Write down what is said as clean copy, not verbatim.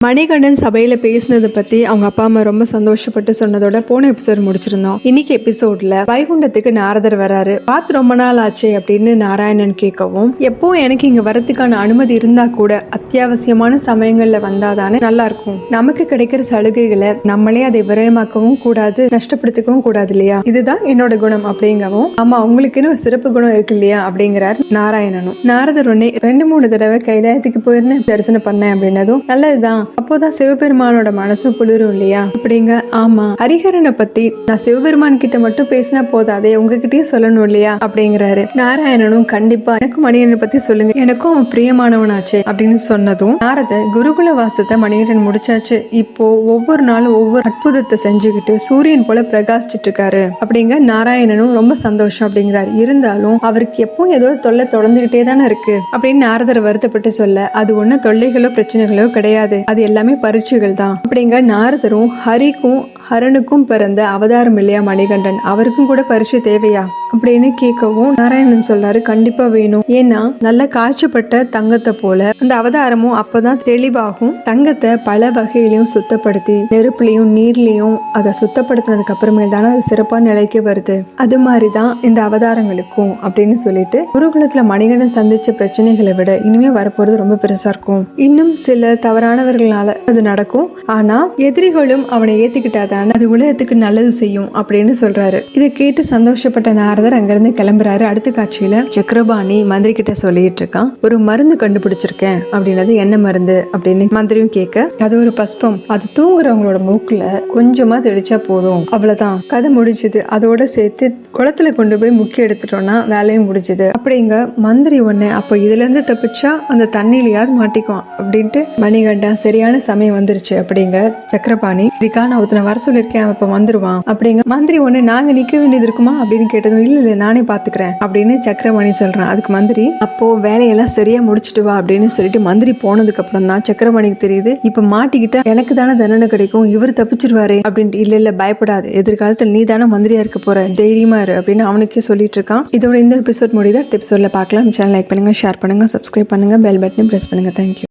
மணிகண்டன் சபையில பேசினதை பத்தி அவங்க அப்பா அம்மா ரொம்ப சந்தோஷப்பட்டு சொன்னதோட போன எபிசோட் முடிச்சிருந்தோம். இன்னைக்கு எபிசோட்ல வைகுண்டத்துக்கு நாரதர் வராரு. பார்த்து ரொம்ப நாள் ஆச்சு அப்படின்னு நாராயணன் கேட்கவும், எப்போ எனக்கு இங்க வரதுக்கான அனுமதி இருந்தா கூட அத்தியாவசியமான சமயங்கள்ல வந்தாதானே நல்லா இருக்கும். நமக்கு கிடைக்கிற சலுகைகளை நம்மளே அதை விரயமாக்கவும் கூடாது, நஷ்டப்படுத்திக்கவும் கூடாது இல்லையா? இதுதான் என்னோட குணம் அப்படிங்கவும், ஆமா உங்களுக்குன்னு ஒரு சிறப்பு குணம் இருக்கு இல்லையா அப்படிங்கிறார் நாராயணனும். நாரதர் உடனே 2-3 தடவை கைலாயத்துக்கு போயிருந்தேன், தரிசனம் பண்ணேன் அப்படின்னதும் நல்லதுதான், அப்போதான் சிவபெருமானோட மனசும் குளிரும் இல்லையா அப்படிங்க. ஆமா, ஹரிஹரனை பத்தி நான் சிவபெருமான் கிட்ட மட்டும் பேசினா போதாதே, உங்ககிட்டயும் சொல்லணும் இல்லையா அப்படிங்கிறாரு. நாராயணனும் கண்டிப்பா எனக்கும் மணிகண்டனை பத்தி சொல்லுங்க, எனக்கும் அவன் பிரியமானவனாச்சு அப்படின்னு சொன்னதும் நாரத குருகுல வாசத்தை மணிகண்டன் முடிச்சாச்சு. இப்போ ஒவ்வொரு நாளும் ஒவ்வொரு அற்புதத்தை செஞ்சுக்கிட்டு சூரியன் போல பிரகாசிச்சுட்டு இருக்காரு அப்படிங்க. நாராயணனும் ரொம்ப சந்தோஷம் அப்படிங்கிறாரு. இருந்தாலும் அவருக்கு எப்பவும் ஏதோ தொல்லை தொடர்ந்துகிட்டே தானே இருக்கு அப்படின்னு நாரதர் வருத்தப்பட்டு சொல்ல, அது ஒண்ணு தொல்லைகளோ பிரச்சனைகளோ கிடையாது, அது எல்லாமே பரீட்சைகள் தான் அப்படிங்க. நாரதரும் ஹரிக்கும் ஹரனுக்கும் பிறந்த அவதாரம் இல்லையா மணிகண்டன், அவருக்கும் கூட பரீட்சை தேவையா அப்படின்னு கேட்கவும் நாராயணன் சொல்றாரு, கண்டிப்பா வேணும். ஏன்னா நல்ல காய்ச்சப்பட்ட தங்கத்தை போல அந்த அவதாரமும் அப்பதான் தெளிவாகும். தங்கத்தை பல வகையிலையும் சுத்தப்படுத்தி நெருப்புலையும் நீர்லையும் அதை சுத்தப்படுத்தினதுக்கு அப்புறமேல் தானே அது சிறப்பான நிலைக்கு வருது. அது மாதிரிதான் இந்த அவதாரங்களுக்கும் அப்படின்னு சொல்லிட்டு, குருகுலத்துல மணிகண்டன் சந்திச்ச பிரச்சனைகளை விட இனிமே வரப்போறது ரொம்ப பெருசா இருக்கும். இன்னும் சில தவறானவர்களால அது நடக்கும், ஆனா எதிரிகளும் அவனை ஏத்துக்கிட்டாதான் அது உலகத்துக்கு நல்லது செய்யும் அப்படின்னு சொல்றாரு. இதை கேட்டு சந்தோஷப்பட்ட நாரதர் அங்கிருந்து கிளம்புறாரு. அடுத்த காட்சியில சக்கரபாணி மந்திரி கிட்ட சொல்லிட்டு இருக்கான், ஒரு மருந்து கண்டுபிடிச்சிருக்கேன் அப்படின்னது. என்ன மருந்து அப்படின்னு மந்திரியும் கேட்க, அது ஒரு பஸ்பம், அது தூங்குறவங்களோட மூக்குல கொஞ்சமா தெளிச்சா போதும், அவ்வளவுதான், கதை முடிஞ்சது. அதோட சேர்த்து குளத்துல கொண்டு போய் முக்கி எடுத்துட்டோம்னா வேலையும் முடிஞ்சது அப்படிங்க. மந்திரி ஒண்ணு, அப்ப இதுல இருந்து தப்பிச்சா அந்த தண்ணியிலையாவது மாட்டிக்கும் அப்படின்ட்டு மணிகண்டா சரியான சமயம் வந்துருச்சு அப்படிங்க. சக்கரபாணி, இதுக்கான ஒருத்தனை வர சொல்லிருக்கேன், அப்ப வந்துருவான் அப்படிங்க. மந்திரி ஒண்ணு, நாங்க நிக்க வேண்டியது இருக்குமா அப்படின்னு கேட்டதும், இல்ல நானே பாத்துக்கிறேன் அப்படின்னு சக்கரபாணி சொல்றான். அதுக்கு மந்திரி, அப்போ வேலையெல்லாம் சரியா முடிச்சுட்டு வா அப்படின்னு சொல்லிட்டு மந்திரி போனதுக்கு அப்புறம் தான் சக்கரபாணிக்கு தெரியுது, இப்ப மாட்டிக்கிட்டா எனக்கு தானே தண்டனை கிடைக்கும், இவர் தப்பிச்சிருவாரு அப்படின்ட்டு. இல்ல பயப்படாது, எதிர்காலத்தில் நீ தானே மந்திரியா இருக்க போற, தைரியமா இரு அப்படின்னு அவனுக்கே சொல்லிட்டு இருக்கான். இதோட இந்த எபிசோட் முடியுது. அடுத்த எபிசோட்ல பார்க்கலாம். சேனல் லைக் பண்ணுங்க, ஷேர் பண்ணுங்க, சப்ஸ்கிரைப் பண்ணுங்க, பெல் பட்டனை பிரஸ் பண்ணுங்க. தேங்க்யூ.